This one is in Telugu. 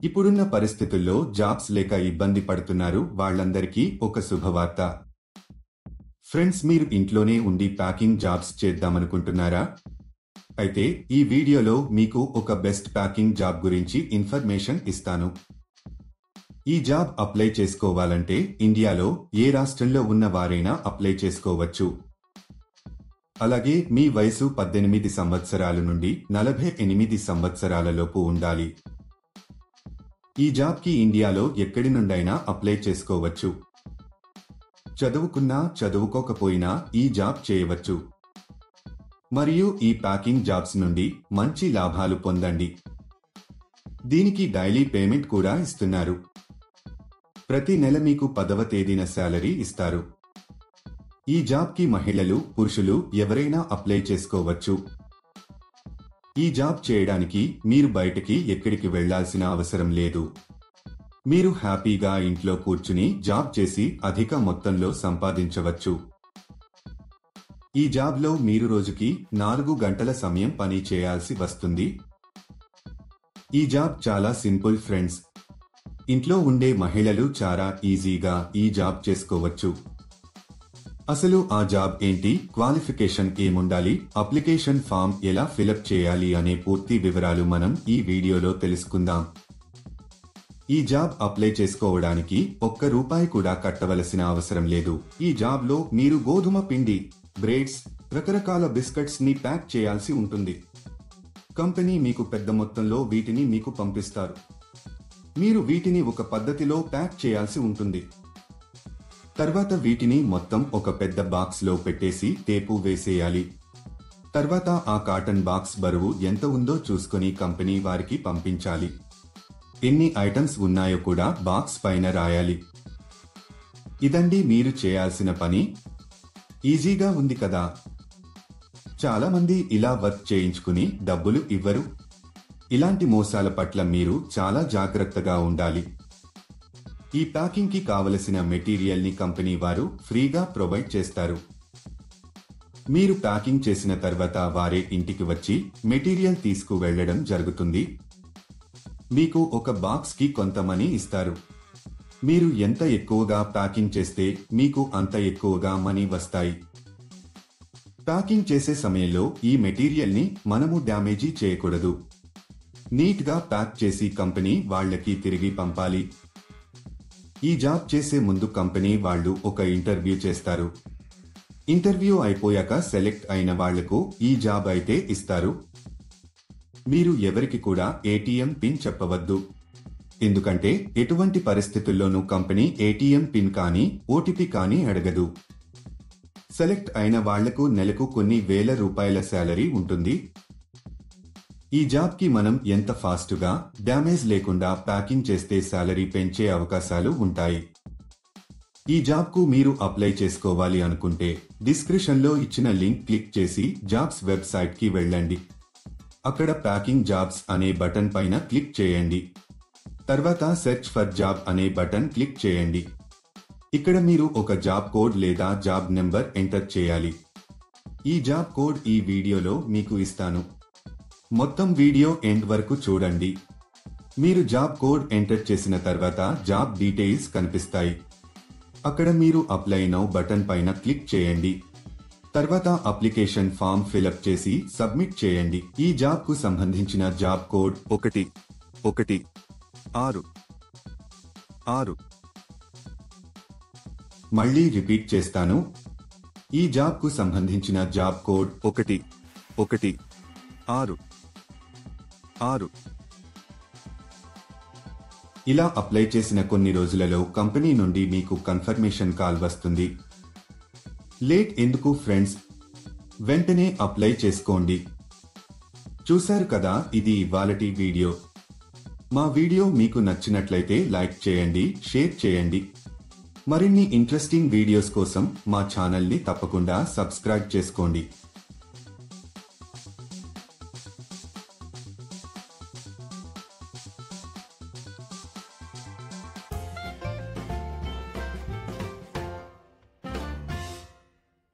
ఇప్పుడున్న పరిస్థితుల్లో జాబ్స్ లేక ఇబ్బంది పడుతున్నారు వాళ్ళందరికీ ఒక శుభవార్త. ఫ్రెండ్స్, మీరు ఇంట్లోనే ఉండి ప్యాకింగ్ జాబ్స్ చేద్దామనుకుంటున్నారా? అయితే ఈ వీడియోలో మీకు ఒక బెస్ట్ ప్యాకింగ్ జాబ్ గురించి ఇన్ఫర్మేషన్ ఇస్తాను. ఈ జాబ్ అప్లై చేసుకోవాలంటే ఇండియాలో ఏ రాష్ట్రంలో ఉన్న వారైనా అప్లై చేసుకోవచ్చు. అలాగే మీ వయసు 18 సంవత్సరాల నుండి 48 సంవత్సరాలలోపు ఉండాలి. ఈ జాబ్కి ఇండియాలో ఎక్కడి నుండైనా అప్లై చేసుకోవచ్చు. చదువుకున్నా చదువుకోకపోయినా ఈ జాబ్ చేయవచ్చు. మరియు ఈ ప్యాకింగ్ జాబ్స్ నుండి మంచి లాభాలు పొందండి. దీనికి డైలీ పేమెంట్ కూడా ఇస్తున్నారు. ప్రతి నెల మీకు 10వ తేదీన శాలరీ ఇస్తారు. ఈ జాబ్కి మహిళలు, పురుషులు ఎవరైనా అప్లై చేసుకోవచ్చు. ఈ జాబ్ చేయడానికి మీరు బయటికి ఎక్కడికి వెళ్లాల్సిన అవసరం లేదు. మీరు హ్యాపీగా ఇంట్లో కూర్చుని జాబ్ చేసి అధిక మొత్తంలో సంపాదించవచ్చు. ఈ జాబ్లో మీరు రోజుకి 4 గంటల సమయం పని చేయాల్సి వస్తుంది. ఈ జాబ్ చాలా సింపుల్ ఫ్రెండ్స్. ఇంట్లో ఉండే మహిళలు చాలా ఈజీగా ఈ జాబ్ చేసుకోవచ్చు. అసలు ఆ జాబ్ ఏంటి, క్వాలిఫికేషన్ ఏముండాలి, అప్లికేషన్ ఫామ్ ఎలా ఫిలప్ చేయాలి అనే పూర్తి వివరాలు మనం ఈ వీడియోలో తెలుసుకుందాం. ఈ జాబ్ అప్లై చేసుకోవడానికి ₹1 కూడా కట్టవలసిన అవసరం లేదు. ఈ జాబ్లో మీరు గోధుమ పిండి, బ్రెడ్స్, రకరకాల బిస్కెట్స్ ని ప్యాక్ చేయాల్సి ఉంటుంది. కంపెనీ మీకు పెద్ద మొత్తంలో వీటిని మీకు పంపిస్తారు. మీరు వీటిని ఒక పద్ధతిలో ప్యాక్ చేయాల్సి ఉంటుంది. తర్వాత వీటిని మొత్తం ఒక పెద్ద బాక్స్ లో పెట్టేసి టేపు వేసేయాలి. తర్వాత ఆ కాటన్ బాక్స్ బరువు ఎంత ఉందో చూసుకొని కంపెనీ వారికి పంపించాలి. ఎన్ని ఐటమ్స్ ఉన్నాయో కూడా బాక్స్ పైన రాయాలి. ఇదండి మీరు చేయాల్సిన పని. ఈజీగా ఉంది కదా? చాలా మంది ఇలా వర్క్ చేయించుకుని డబ్బులు ఇవ్వరు. ఇలాంటి మోసాల పట్ల మీరు చాలా జాగ్రత్తగా ఉండాలి. ఈ ప్యాకింగ్ కి కావలసిన మెటీరియల్ ని కంపెనీ వారు ఫ్రీగా ప్రొవైడ్ చేస్తారు. మీరు ప్యాకింగ్ చేసిన తర్వాత వారే ఇంటికి వచ్చి మెటీరియల్ తీసుకువెళ్లడం జరుగుతుంది. మీకు ఒక బాక్స్ కి కొంత మనీ ఇస్తారు. మీరు ఎంత ఎక్కువగా ప్యాకింగ్ చేస్తే మీకు అంత ఎక్కువగా మనీ వస్తాయి. ప్యాకింగ్ చేసే సమయంలో ఈ మెటీరియల్ ని మనము డ్యామేజీ చేయకూడదు. నీట్ గా ప్యాక్ చేసి కంపెనీ వాళ్ళకి తిరిగి పంపాలి. ఈ జాబ్ చేసే ముందు కంపెనీ వాళ్ళు ఒక ఇంటర్వ్యూ చేస్తారు. ఇంటర్వ్యూ అయిపోయాక సెలెక్ట్ అయిన వాళ్లకు ఈ జాబ్ అయితే ఇస్తారు. మీరు ఎవరికి కూడా ఏటీఎం పిన్ చెప్పవద్దు. ఎందుకంటే ఎటువంటి పరిస్థితుల్లోనూ కంపెనీ ఏటీఎం పిన్ కానీ ఓటీపీ కానీ అడగదు. సెలెక్ట్ అయిన వాళ్లకు నెలకు కొన్ని వేల రూపాయల శాలరీ ఉంటుంది. ఈ జాబ్ కి మనం ఎంత ఫాస్ట్గా, డ్యామేజ్ లేకుండా ప్యాకింగ్ చేస్తే శాలరీ పెంచే అవకాశాలు ఉంటాయి. ఈ జాబ్ కు మీరు అప్లై చేసుకోవాలి అనుకుంటే డిస్క్రిప్షన్ లో ఇచ్చిన లింక్ క్లిక్ చేసి జాబ్స్ వెబ్సైట్ కి వెళ్ళండి. అక్కడ ప్యాకింగ్ జాబ్స్ అనే బటన్ పైన క్లిక్ చేయండి. తర్వాత సెర్చ్ ఫర్ జాబ్ అనే బటన్ క్లిక్ చేయండి. ఇక్కడ మీరు ఒక జాబ్ కోడ్ లేదా జాబ్ నెంబర్ ఎంటర్ చేయాలి. ఈ జాబ్ కోడ్ ఈ వీడియోలో మీకు ఇస్తాను. మొత్తం వీడియో ఎండ్ వరకు చూడండి. మీరు జాబ్ కోడ్ ఎంటర్ చేసిన తర్వాత జాబ్ డీటెయిల్స్ కనిపిస్తాయి. అక్కడ మీరు అప్లై నౌ బటన్ పైన క్లిక్ చేయండి. తర్వాత అప్లికేషన్ ఫామ్ ఫిలప్ చేసి సబ్మిట్ చేయండి. ఈ జాబ్ కు సంబంధించిన జాబ్ కోడ్ 1166. మళ్ళీ రిపీట్ చేస్తాను. ఈ జాబ్ కు సంబంధించిన జాబ్ కోడ్ 1166. ఇలా అప్లై చేసిన కొన్ని రోజులలో కంపెనీ నుండి మీకు కన్ఫర్మేషన్ కాల్ వస్తుంది. లేట్ ఎందుకు ఫ్రెండ్స్, వెంటనే అప్లై చేసుకోండి. చూశారు కదా, ఇది ఇవాళటి వీడియో. మా వీడియో మీకు నచ్చినట్లయితే లైక్ చేయండి, షేర్ చేయండి. మరిన్ని ఇంట్రెస్టింగ్ వీడియోస్ కోసం మా ఛానల్ని తప్పకుండా సబ్స్క్రైబ్ చేసుకోండి.